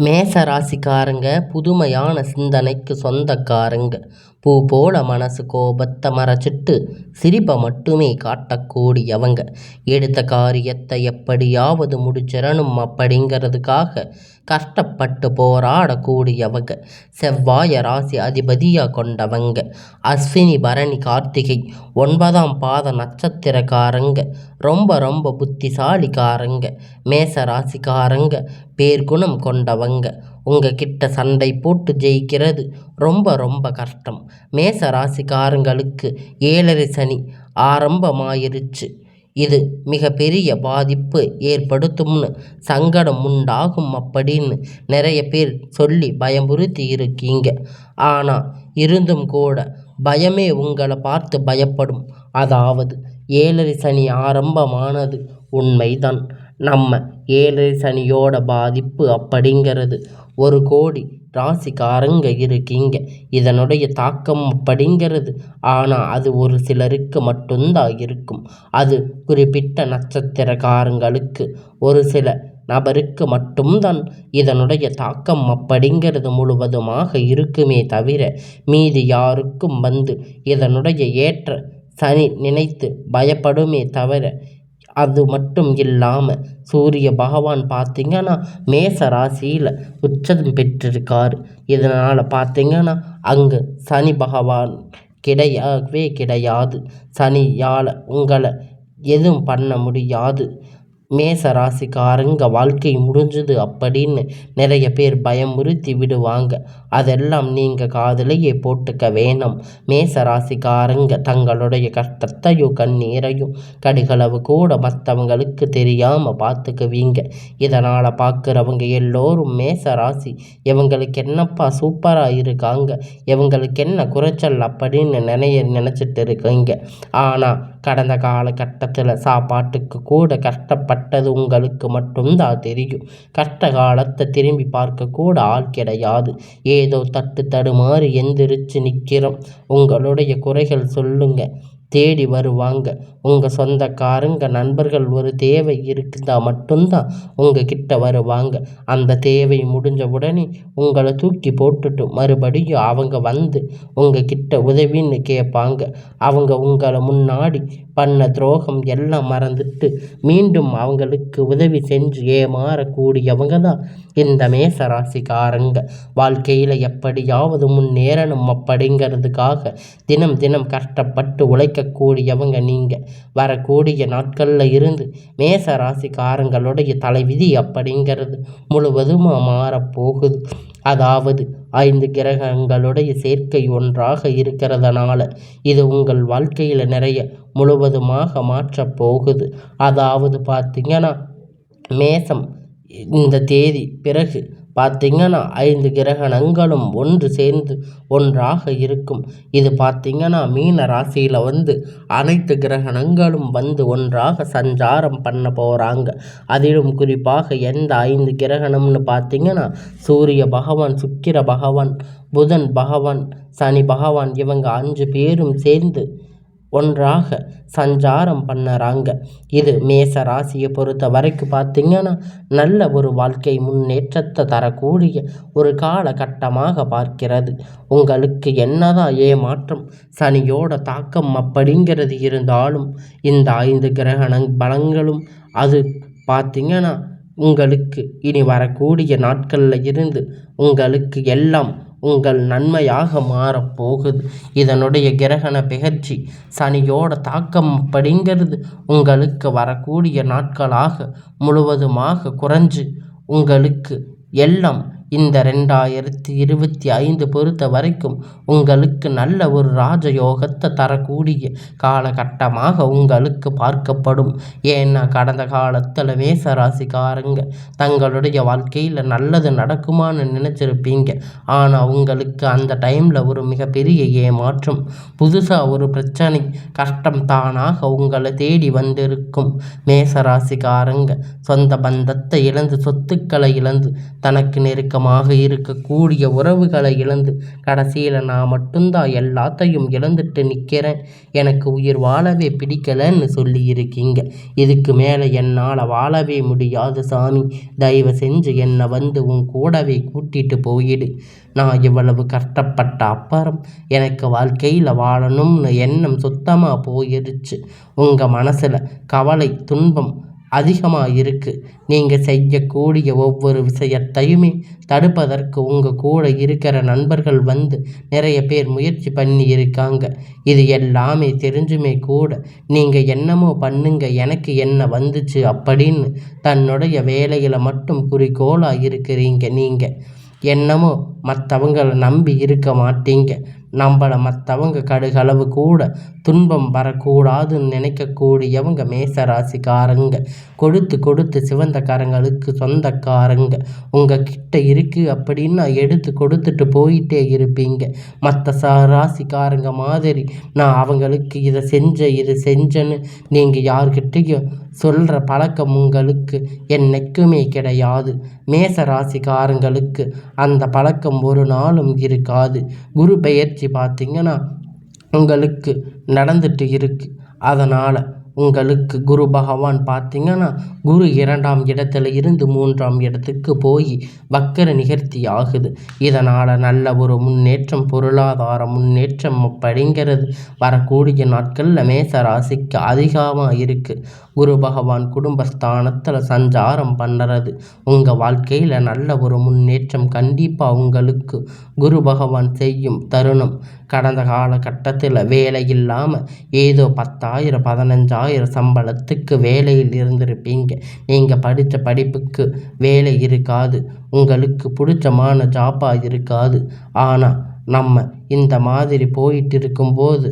மேச ராசிக்காரங்க புதுமையான சிந்தனைக்கு சொந்தக்காரங்க. பூ போல மனசு கோபத்தை மறைச்சிட்டு சிரிப்பை மட்டுமே காட்டக்கூடியவங்க. எடுத்த காரியத்தை எப்படியாவது முடிச்சிடணும் அப்படிங்கிறதுக்காக கஷ்டப்பட்டு போராடக்கூடியவங்க. செவ்வாய ராசி அதிபதியாக கொண்டவங்க. அஸ்வினி பரணி கார்த்திகை 9ஆம் பாத நட்சத்திரக்காரங்க. ரொம்ப ரொம்ப புத்திசாலிக்காரங்க. மேச ராசிக்காரங்க பேர்குணம் கொண்டவங்க. உங்ககிட்ட சண்டை போட்டு ஜெயிக்கிறது ரொம்ப ரொம்ப கஷ்டம். மேச ராசிக்காரங்களுக்கு 7.5 சனி ஆரம்பமாயிருச்சு. இது மிக பெரிய பாதிப்பு ஏற்படுத்தும்னு, சங்கடம் உண்டாகும் அப்படின்னு நிறைய பேர் சொல்லி பயமுறுத்தி இருக்கீங்க. ஆனால் இருந்தும் கூட பயமே உங்களை பார்த்து பயப்படும். அதாவது 7.5 சனி ஆரம்பமானது உண்மைதான். நம்ம 7.5 சனியோட பாதிப்பு அப்படிங்கிறது 1 கோடி ராசிக்காரங்க இருக்கீங்க. இதனுடைய தாக்கம் அப்படிங்கிறது ஆனால் அது ஒரு சிலருக்கு மட்டும்தான் இருக்கும். அது குறிப்பிட்ட நட்சத்திரக்காரங்களுக்கு, ஒரு சில நபருக்கு மட்டும்தான் இதனுடைய தாக்கம் அப்படிங்கிறது முழுவதுமாக இருக்குமே தவிர மீதி யாருக்கும் இதனுடைய ஏற்ற சனி நினைத்து பயப்படுமே தவிர. அது மட்டும் இல்லாமல் சூரிய பகவான் பார்த்திங்கன்னா மேச ராசியில் உச்சம் பெற்றிருக்கார். இதனால் பார்த்திங்கன்னா அங்கு சனி பகவான் கிடையவே கிடையாது. சனியால் உங்களை எதுவும் பண்ண முடியாது. மேச ராசிக்காரங்க வாழ்க்கை முடிஞ்சுது அப்படின்னு நிறைய பேர் பயமுறுத்தி விடுவாங்க. அதெல்லாம் நீங்கள் காதிலேயே போட்டுக்க வேணாம். மேச ராசிக்காரங்க தங்களுடைய கஷ்டத்தையும் கண்ணீரையும் கடுகளவு கூட மற்றவங்களுக்கு தெரியாமல் பார்த்துக்குவீங்க. இதனால் பார்க்குறவங்க எல்லோரும் மேச ராசி இவங்களுக்கு என்னப்பா சூப்பராக இருக்காங்க, இவங்களுக்கு என்ன குறைச்சல் அப்படின்னு நினச்சிட்டு இருக்கீங்க. ஆனால் கடந்த காலகட்டத்தில் சாப்பாட்டுக்கு கூட கஷ்டப்பட்டது உங்களுக்கு மட்டும்தான் தெரியும். கஷ்ட காலத்தை திரும்பி பார்க்க கூட ஆள் கிடையாது. ஏதோ தட்டு தடுமாறி எந்திரிச்சு நிற்கிறோம். உங்களுடைய குறைகள் சொல்லுங்க, தேடி வருவாங்க. உங்கள் சொந்தக்காரங்க நண்பர்கள் ஒரு தேவை இருக்குதா மட்டும்தான் உங்ககிட்ட வருவாங்க. அந்த தேவை முடிஞ்ச உடனே உங்களை தூக்கி போட்டுட்டு மறுபடியும் அவங்க உங்ககிட்ட உதவின்னு கேட்பாங்க. அவங்க உங்களை முன்னாடி பண்ண துரோகம் எல்லாம் மறந்துட்டு மீண்டும் அவங்களுக்கு உதவி செஞ்சு ஏமாறக்கூடியவங்க தான் இந்த மேச ராசிக்காரங்க. வாழ்க்கையில் எப்படியாவது முன்னேறணும் அப்படிங்கிறதுக்காக தினம் தினம் கஷ்டப்பட்டு உழைக்கக்கூடியவங்க நீங்கள். வரக்கூடிய நாட்களில் இருந்து மேச ராசிக்காரங்களுடைய தலைவிதி அப்படிங்கிறது முழுவதுமாக மாறப்போகுது. அதாவது 5 கிரகங்களுடைய சேர்க்கை ஒன்றாக இருக்கிறதுனால இது உங்கள் வாழ்க்கையில் நிறைய முழுவதுமாக மாற்றப் போகுது. அதாவது பார்த்திங்கன்னா மேசம் இந்த தேதி பிறகு பார்த்திங்கன்னா 5 கிரகணங்களும் ஒன்று சேர்ந்து ஒன்றாக இருக்கும். இது பார்த்திங்கன்னா மீன ராசியில் அனைத்து கிரகணங்களும் ஒன்றாக சஞ்சாரம் பண்ண போகிறாங்க. அதிலும் குறிப்பாக எந்த 5 கிரகணம்னு பார்த்திங்கன்னா சூரிய பகவான், சுக்கிர பகவான், புதன் பகவான், சனி பகவான் இவங்க 5 பேரும் சேர்ந்து ஒன்றாக சஞ்சாரம் பண்ணுறாங்க. இது மேச ராசியை பொறுத்த வரைக்கும் பார்த்திங்கன்னா நல்ல ஒரு வாழ்க்கை முன்னேற்றத்தை தரக்கூடிய ஒரு காலகட்டமாக பார்க்கிறது. உங்களுக்கு என்னதான் ஏமாற்றம் சனியோட தாக்கம் அப்படிங்கிறது இருந்தாலும் இந்த 5 கிரகண பலங்களும் அது பார்த்திங்கன்னா உங்களுக்கு இனி வரக்கூடிய நாட்களில் இருந்து உங்களுக்கு எல்லாம் உங்கள் நன்மையாக மாறப்போகுது. இதனுடைய கிரகண பெயர்ச்சி சனியோட தாக்கம் அப்படிங்கிறது உங்களுக்கு வரக்கூடிய நாட்களாக முழுவதுமாக குறைஞ்சு உங்களுக்கு எல்லாம் இந்த 2025 பொறுத்த வரைக்கும் உங்களுக்கு நல்ல ஒரு ராஜயோகத்தை தரக்கூடிய காலகட்டமாக உங்களுக்கு பார்க்கப்படும். ஏன்னா கடந்த காலத்தில் மேச ராசிக்காரங்க தங்களுடைய வாழ்க்கையில் நல்லது நடக்குமான்னு நினச்சிருப்பீங்க. ஆனால் உங்களுக்கு அந்த டைமில் ஒரு மிகப்பெரிய ஏமாற்றம், புதுசாக ஒரு பிரச்சனை, கஷ்டம் தானாக உங்களை தேடி வந்திருக்கும். மேச ராசிக்காரங்க சொந்த பந்தத்தை இழந்து, சொத்துக்களை இழந்து, தனக்கு நெருக்கமான நெருக்கமாக இருக்கக்கூடிய உறவுகளை இழந்து கடைசியில் நான் மட்டும்தான் எல்லாத்தையும் இழந்துட்டு நிற்கிறேன், எனக்கு உயிர் வாழவே பிடிக்கலன்னு சொல்லியிருக்கீங்க. இதுக்கு மேலே என்னால் வாழவே முடியாது சாமி, தயவு செஞ்சு என்னை வந்து உன் கூடவே கூட்டிட்டு போயிடு. நான் இவ்வளவு கஷ்டப்பட்ட அப்புறம் எனக்கு வாழ்க்கையில் வாழணும்னு எண்ணம் சுத்தமாக போயிடுச்சு. உங்கள் மனசில் கவலை துன்பம் அதிகமாக இருக்குது. நீங்கள் செய்யக்கூடிய ஒவ்வொரு விஷயத்தையுமே தடுப்பதற்கு உங்கள் கூட இருக்கிற நண்பர்கள் வந்து நிறைய பேர் முயற்சி பண்ணி இருக்காங்க. இது எல்லாமே தெரிஞ்சுமே கூட நீங்கள் என்னமோ பண்ணுங்க, எனக்கு என்ன வந்துச்சு அப்படின்னு தன்னுடைய வேலையில் மட்டும் குறிக்கோளாக இருக்கிறீங்க. நீங்கள் என்னமோ மற்றவங்களை நம்பி இருக்க மாட்டீங்க. நம்மளை மற்றவங்க கடுகளவு கூட துன்பம் வரக்கூடாதுன்னு நினைக்கக்கூடியவங்க மேசராசிக்காரங்க. கொடுத்து கொடுத்து சிவந்த கரங்களுக்கு சொந்தக்காரங்க. உங்கள் கிட்ட இருக்குது அப்படின்னா எடுத்து கொடுத்துட்டு போயிட்டே இருப்பீங்க. மற்ற ராசிக்காரங்க மாதிரி நான் அவங்களுக்கு இதை செஞ்சேன்னு நீங்கள் யார்கிட்டையும் சொல்கிற பழக்கம் உங்களுக்கு என்னைக்குமே கிடையாது. மேச ராசிக்காரங்களுக்கு அந்த பழக்கம் ஒரு நாளும் இருக்காது. குரு பெயர்ச்சி பார்த்திங்கன்னா உங்களுக்கு நடந்துட்டு இருக்கு. அதனால் உங்களுக்கு குரு பகவான் பார்த்திங்கன்னா குரு 2ஆம் இடத்துல இருந்து 3ஆம் இடத்துக்கு போய் வக்கர நிகழ்த்தி ஆகுது. இதனால் நல்ல ஒரு முன்னேற்றம், பொருளாதார முன்னேற்றம் அப்படிங்கிறது வரக்கூடிய நாட்களில் மேச ராசிக்கு அதிகமாக இருக்குது. குரு பகவான் குடும்பஸ்தானத்தில் சஞ்சாரம் பண்ணுறது உங்கள் வாழ்க்கையில் நல்ல ஒரு முன்னேற்றம் கண்டிப்பாக உங்களுக்கு குரு பகவான் செய்யும் தருணம். கடந்த காலகட்டத்தில் வேலை இல்லாமல் ஏதோ 10,000 15,000 சம்பளத்துக்கு வேலையில் இருந்திருப்பீங்க. நீங்கள் படித்த படிப்புக்கு வேலை இருக்காது, உங்களுக்கு பிடிச்சமான ஜாப்பாக இருக்காது. ஆனால் நம்ம இந்த மாதிரி போயிட்டு இருக்கும்போது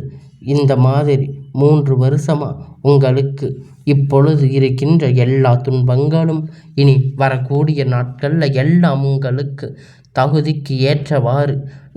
இந்த மாதிரி 3 வருஷமாக உங்களுக்கு இப்பொழுது இருக்கின்ற எல்லா துன்பங்களும் இனி வரக்கூடிய நாட்களில் எல்லாம் உங்களுக்கு தகுதிக்கு ஏற்றவாறு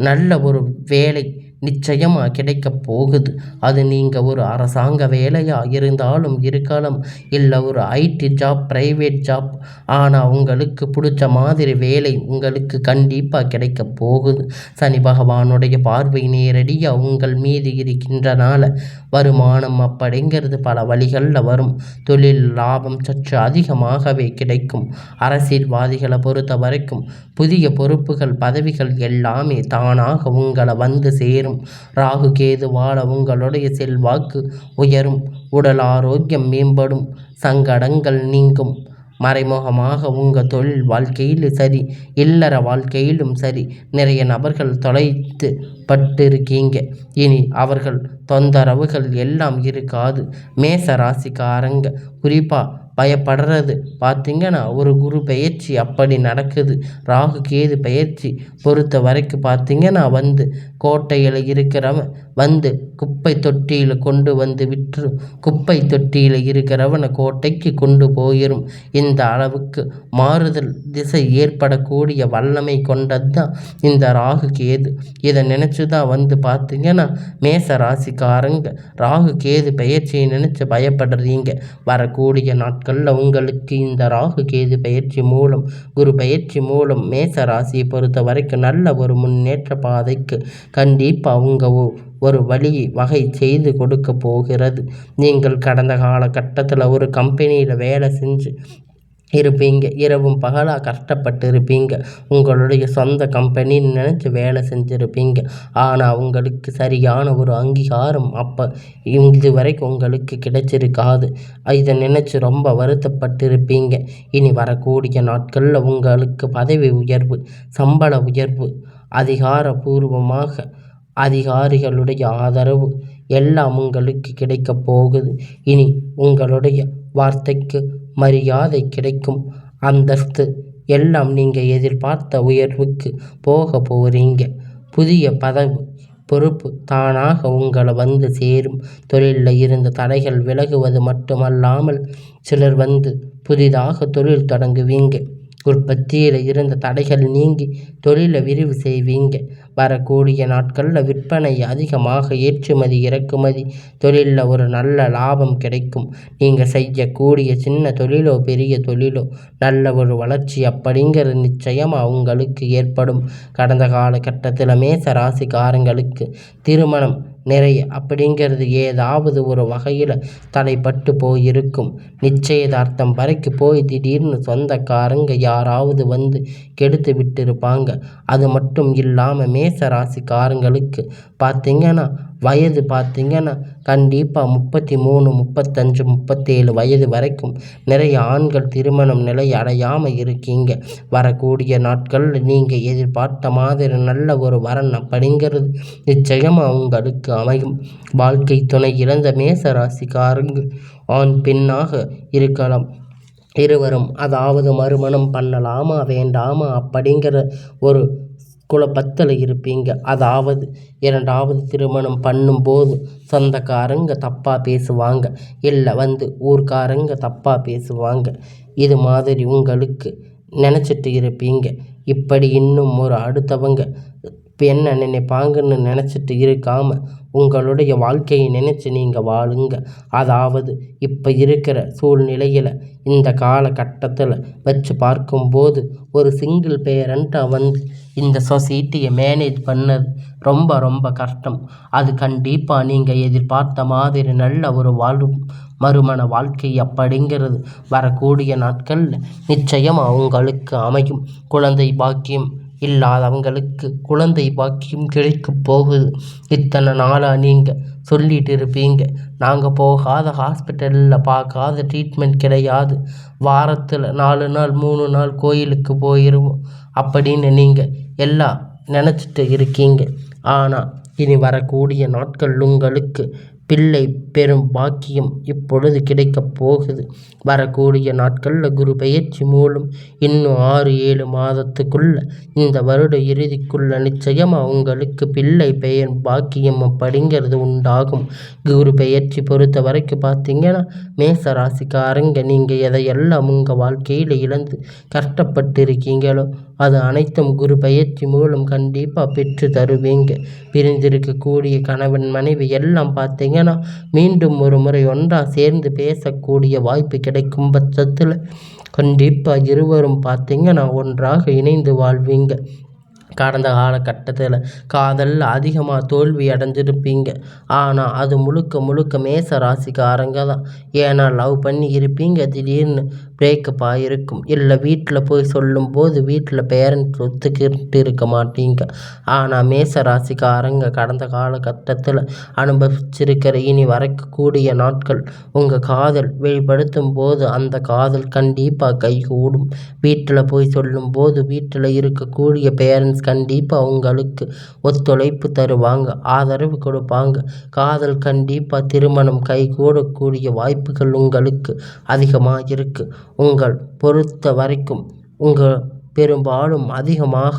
நல்ல ஒரு வேலை நிச்சயமாக கிடைக்கப் போகுது. அது நீங்கள் ஒரு அரசாங்க வேலையாக இருந்தாலும் இருக்கலாம், இல்லை ஒரு ஐடி ஜாப், ப்ரைவேட் ஜாப். ஆனால் உங்களுக்கு பிடிச்ச மாதிரி வேலை உங்களுக்கு கண்டிப்பாக கிடைக்க போகுது. சனி பகவானுடைய பார்வை நேரடியாக உங்கள் மீது இருக்கின்றனால வருமானம் அப்படிங்கிறது பல வழிகளில் வரும். தொழில் லாபம் சற்று அதிகமாகவே கிடைக்கும். அரசியல்வாதிகளை பொறுத்த வரைக்கும் புதிய பொறுப்புகள் பதவிகள் எல்லாமே தானாக உங்களை வந்து சேரும். ராகு கேதுவால உங்களுடைய செல்வாக்கு உயரும், உடல் ஆரோக்கியம் மேம்படும், சங்கடங்கள் நீங்கும். மறைமுகமாக உங்கள் தொழில் வாழ்க்கையிலும் சரி, இல்லற வாழ்க்கையிலும் சரி நிறைய நபர்கள் தொலைத்து பட்டிருக்கீங்க. இனி அவர்கள் தொந்தரவுகள் எல்லாம் இருக்காது. மேச ராசிக்காரங்க குறிப்பாக பயப்படுறது பார்த்திங்கன்னா ஒரு குரு பெயர்ச்சி அப்படி நடக்குது. ராகு கேது பெயர்ச்சி பொறுத்த வரைக்கும் பார்த்திங்கன்னா வந்து கோட்டையில் இருக்கிறவன் வந்து குப்பை தொட்டியில் கொண்டு வந்து விட்டுரும், குப்பை தொட்டியில் இருக்கிறவனை கோட்டைக்கு கொண்டு போயிடும். இந்த அளவுக்கு மாறுதல் திசை ஏற்படக்கூடிய வல்லமை கொண்டது தான் இந்த ராகு கேது. இதை நினச்சி தான் வந்து பார்த்திங்கன்னா மேச ராசிக்காரங்க ராகு கேது பெயர்ச்சியை நினச்சி பயப்படுறீங்க. வரக்கூடிய நாட்களில் உங்களுக்கு இந்த ராகு கேது பெயர்ச்சி மூலம், குரு பெயர்ச்சி மூலம் மேச ராசியை பொறுத்த வரைக்கும் நல்ல ஒரு முன்னேற்ற பாதைக்கு கண்டிப்பாக அவங்க ஒரு வழி வகை செய்து கொடுக்க போகிறது. நீங்கள் கடந்த காலகட்டத்தில் ஒரு கம்பெனியில் வேலை செஞ்சு இருப்பீங்க, இரவும் பகலாக கஷ்டப்பட்டு இருப்பீங்க. உங்களுடைய சொந்த கம்பெனின்னு நினச்சி வேலை செஞ்சுருப்பீங்க. ஆனால் உங்களுக்கு சரியான ஒரு அங்கீகாரம் அப்போ இது வரைக்கும் உங்களுக்கு கிடைச்சிருக்காது. இதை நினச்சி ரொம்ப வருத்தப்பட்டிருப்பீங்க. இனி வரக்கூடிய நாட்களில் உங்களுக்கு பதவி உயர்வு, சம்பள உயர்வு, அதிகாரபூர்வமாக அதிகாரிகளுடைய ஆதரவு எல்லாம் உங்களுக்கு கிடைக்கப் போகுது. இனி உங்களுடைய வார்த்தைக்கு மரியாதை கிடைக்கும், அந்தஸ்து எல்லாம் நீங்கள் எதிர்பார்த்த உயர்வுக்கு போக போகிறீங்க. புதிய பதவி பொறுப்பு தானாக உங்களை வந்து சேரும். தொழிலில் இருந்த தடைகள் விலகுவது மட்டுமல்லாமல் சிலர் வந்து புதிதாக தொழில் தொடங்குவீங்க. உற்பத்தியில் இருந்த தடைகள் நீங்கி தொழிலை விரிவு செய்வீங்க. வரக்கூடிய நாட்களில் விற்பனை அதிகமாக, ஏற்றுமதி இறக்குமதி தொழிலில் ஒரு நல்ல லாபம் கிடைக்கும். நீங்கள் செய்யக்கூடிய சின்ன தொழிலோ பெரிய தொழிலோ நல்ல ஒரு வளர்ச்சி அப்படிங்கிறது நிச்சயமாக உங்களுக்கு ஏற்படும். கடந்த காலகட்டத்தில் மேச ராசிக்காரங்களுக்கு திருமணம் நிறைய அப்படிங்கிறது ஏதாவது ஒரு வகையில் தடைப்பட்டு போயிருக்கும். நிச்சயதார்த்தம் வரைக்கு போய் திடீர்னு சொந்தக்காரங்க யாராவது வந்து கெடுத்து விட்டுருப்பாங்க. அது மட்டும் இல்லாமல் மேச ராசிக்காரங்களுக்கு பார்த்திங்கன்னா வயது பார்த்திங்கன்னா கண்டிப்பாக 33, 35, 37 வயது வரைக்கும் நிறைய ஆண்கள் திருமணம் நிலை அடையாமல் இருக்கீங்க. வரக்கூடிய நாட்களில் நீங்கள் எதிர்பார்த்த மாதிரி நல்ல ஒரு வரன் அப்படிங்கிறது நிச்சயமாக உங்களுக்கு அமையும். வாழ்க்கை துணை இழந்த மேச ராசிக்காரங்க ஆண் பெண்ணாக இருக்கலாம். இருவரும் அதாவது மறுமணம் பண்ணலாமா வேண்டாமா அப்படிங்கிற ஒரு குழப்பத்தில் இருப்பீங்க. அதாவது இரண்டாவது திருமணம் பண்ணும்போது சொந்தக்காரங்க தப்பாக பேசுவாங்க, இல்லை ஊர்க்காரங்க தப்பாக பேசுவாங்க. இது மாதிரி உங்களுக்கு நினச்சிட்டு இருப்பீங்க. இப்படி இன்னும் ஒரு அடுத்தவங்க என்ன நினைப்பாங்கன்னு நினச்சிட்டு இருக்காமல் உங்களுடைய வாழ்க்கையை நினச்சி நீங்கள் வாழுங்க. அதாவது இப்போ இருக்கிற சூழ்நிலையில் இந்த காலகட்டத்தில் வச்சு பார்க்கும்போது ஒரு சிங்கிள் பேரண்ட்டாக இந்த சொசைட்டியை மேனேஜ் பண்ணது ரொம்ப ரொம்ப கஷ்டம். அது கண்டிப்பாக நீங்கள் எதிர்பார்த்த மாதிரி நல்ல ஒரு மறுமண வாழ்க்கை அப்படிங்கிறது வரக்கூடிய நாட்களில் நிச்சயமாக உங்களுக்கு அமையும். குழந்தை பாக்கியம் இல்லாதவங்களுக்கு குழந்தை பாக்கியம் கிடைக்க போகுது. இத்தனை நாளாக நீங்கள் சொல்லிட்டு இருப்பீங்க, நாங்கள் போகாத ஹாஸ்பிட்டலில் பார்க்காத ட்ரீட்மெண்ட் கிடையாது, வாரத்தில் 4 நாள் 3 நாள் கோயிலுக்கு போயிடுவோம் அப்படின்னு நீங்கள் எல்லாம் நினச்சிட்டு இருக்கீங்க. ஆனால் இனி வரக்கூடிய நாட்கள் உங்களுக்கு பிள்ளை பெரும் பாக்கியம் இப்பொழுது கிடைக்கப் போகுது. வரக்கூடிய நாட்களில் குரு பெயர்ச்சி மூலம் இன்னும் 6-7 மாதத்துக்குள்ள இந்த வருட இறுதிக்குள்ள நிச்சயமாக உங்களுக்கு பிள்ளை பெயர் பாக்கியம் அப்படிங்கிறது உண்டாகும். குரு பெயர்ச்சி பொறுத்த வரைக்கும் பார்த்தீங்கன்னா மேச ராசிக்காரங்க நீங்கள் எதையெல்லாம் உங்கள் வாழ்க்கையில் இழந்து கஷ்டப்பட்டு இருக்கீங்களோ அது அனைத்தும் குரு பெயர்ச்சி மூலம் கண்டிப்பாக பெற்று தருவீங்க. பிரிந்திருக்கக்கூடிய கணவன் மனைவி எல்லாம் பார்த்தீங்கன்னா மீண்டும் ஒரு முறை ஒன்றாக சேர்ந்து பேசக்கூடிய வாய்ப்பு கிடைக்கும் பட்சத்தில் கண்டிப்பாக இருவரும் பார்த்தீங்கன்னா ஒன்றாக இணைந்து வாழ்வீங்க. கடந்த காலகட்டத்தில் காதலில் அதிகமாக தோல்வி அடைஞ்சிருப்பீங்க. ஆனால் அது முழுக்க முழுக்க மேச ராசிக்காரங்க தான். ஏன்னா லவ் பண்ணி இருப்பீங்க, திடீர்னு பிரேக்கப் ஆகிருக்கும். இல்லை வீட்டில் போய் சொல்லும்போது வீட்டில் பேரண்ட்ஸ் ஒத்துக்கிட்டு இருக்க மாட்டீங்க. ஆனால் மேச ராசிக்காரங்க கடந்த காலகட்டத்தில் அனுபவிச்சிருக்கிற இனி வரக்கூடிய நாட்கள் உங்கள் காதல் வெளிப்படுத்தும் போது அந்த காதல் கண்டிப்பாக கைகூடும். வீட்டில் போய் சொல்லும்போது வீட்டில் இருக்கக்கூடிய பேரண்ட்ஸ் கண்டிப்பாக உங்களுக்கு ஒத்துழைப்பு தருவாங்க, ஆதரவு கொடுப்பாங்க. காதல் கண்டிப்பாக திருமணம் கைகூடக்கூடிய வாய்ப்புகள் உங்களுக்கு அதிகமாக இருக்குது. உங்கள் பொறுத்த வரைக்கும் பெரும்பாலும் அதிகமாக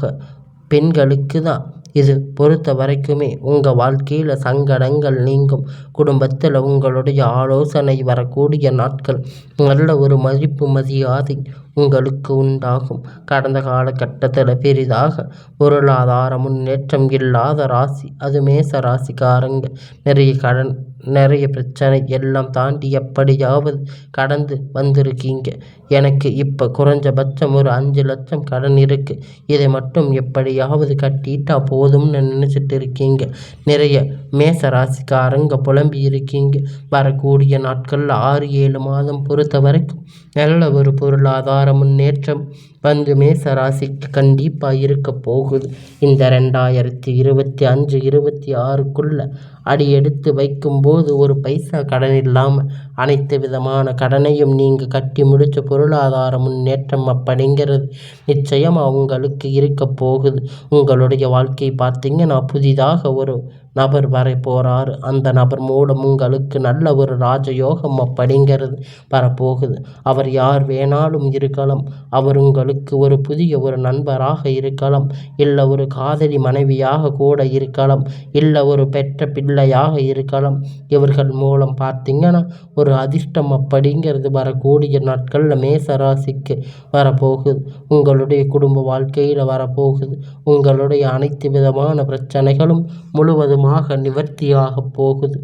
பெண்களுக்கு தான் இது பொறுத்த வரைக்குமே உங்கள் வாழ்க்கையில் சங்கடங்கள் நீங்கும். குடும்பத்தில் உங்களுடைய ஆலோசனை வரக்கூடிய நாட்கள் நல்ல ஒரு மதிப்பு மரியாதை உங்களுக்கு உண்டாகும். கடந்த காலகட்டத்தில் பெரிதாக பொருளாதார முன்னேற்றம் இல்லாத ராசி அது மேச ராசிக்காரங்க. நிறைய கடன், நிறைய பிரச்சனை எல்லாம் தாண்டி எப்படியாவது கடந்து வந்திருக்கீங்க. எனக்கு இப்போ குறைஞ்சபட்சம் ஒரு 5 லட்சம் கடன் இருக்குது, இதை மட்டும் எப்படியாவது கட்டிட்டா போதும்னு நினச்சிட்டு இருக்கீங்க. நிறைய மேச ராசிக்காரங்க புலம்பி இருக்கீங்க. வரக்கூடிய நாட்களில் 6-7 மாதம் பொறுத்த வரைக்கும் நல்ல ஒரு பொருளாதார முன்னேற்றம் மேச ராசிக்கு கண்டிப்பாக இருக்க போகுது. இந்த 2025-26க்குள்ள அடி எடுத்து வைக்கும்போது ஒரு பைசா கடன் இல்லாமல் அனைத்து விதமான கடனையும் நீங்கள் கட்டி முடிச்ச பொருளாதார முன்னேற்றம் அப்படிங்கிறது நிச்சயமாக உங்களுக்கு இருக்க போகுது. உங்களுடைய வாழ்க்கை பார்த்தீங்கன்னா புதிதாக ஒரு நபர் வர போகிறாரு. அந்த நபர் மூலம் உங்களுக்கு நல்ல ஒரு ராஜயோகம் அப்படிங்கிறது வரப்போகுது. அவர் யார் வேணாலும் இருக்கலாம். அவர் உங்களுக்கு உங்களுக்கு ஒரு புதிய ஒரு நண்பராக இருக்கலாம், இல்லை ஒரு காதலி மனைவியாக கூட இருக்கலாம், இல்லை ஒரு பெற்ற பிள்ளையாக இருக்கலாம். இவர்கள் மூலம் பார்த்தீங்கன்னா ஒரு அதிர்ஷ்டம் அப்படிங்கிறது வரக்கூடிய நாட்களில் மேச ராசிக்கு வரப்போகுது. உங்களுடைய குடும்ப வாழ்க்கையில் வரப்போகுது. உங்களுடைய அனைத்து விதமான பிரச்சனைகளும் முழுவதுமாக நிவர்த்தியாக போகுது.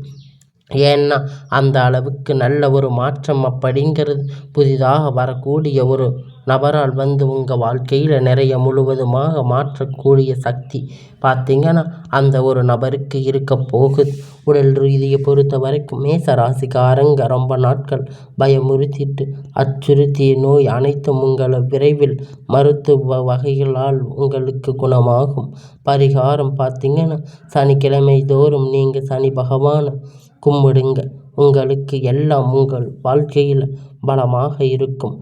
ஏன்னா அந்த அளவுக்கு நல்ல ஒரு மாற்றம் அப்படிங்கிறது புதிதாக வரக்கூடிய ஒரு நபரால் வந்து உங்கள் வாழ்க்கையில் நிறைய முழுவதுமாக மாற்றக்கூடிய சக்தி பார்த்தீங்கன்னா அந்த ஒரு நபருக்கு இருக்க போகுது. உடல் ரீதியை பொறுத்த வரைக்கும் மேச ராசிக்காரங்க ரொம்ப நாட்கள் பயமுறுத்திட்டு அச்சுறுத்திய நோய் அனைத்தும் உங்களை விரைவில் மருத்துவ வகைகளால் உங்களுக்கு குணமாகும். பரிகாரம் பார்த்தீங்கன்னா சனிக்கிழமை தோறும் நீங்கள் சனி பகவானை கும்பிடுங்க. உங்களுக்கு எல்லாம் உங்கள் வாழ்க்கையில் பலமாக இருக்கும்.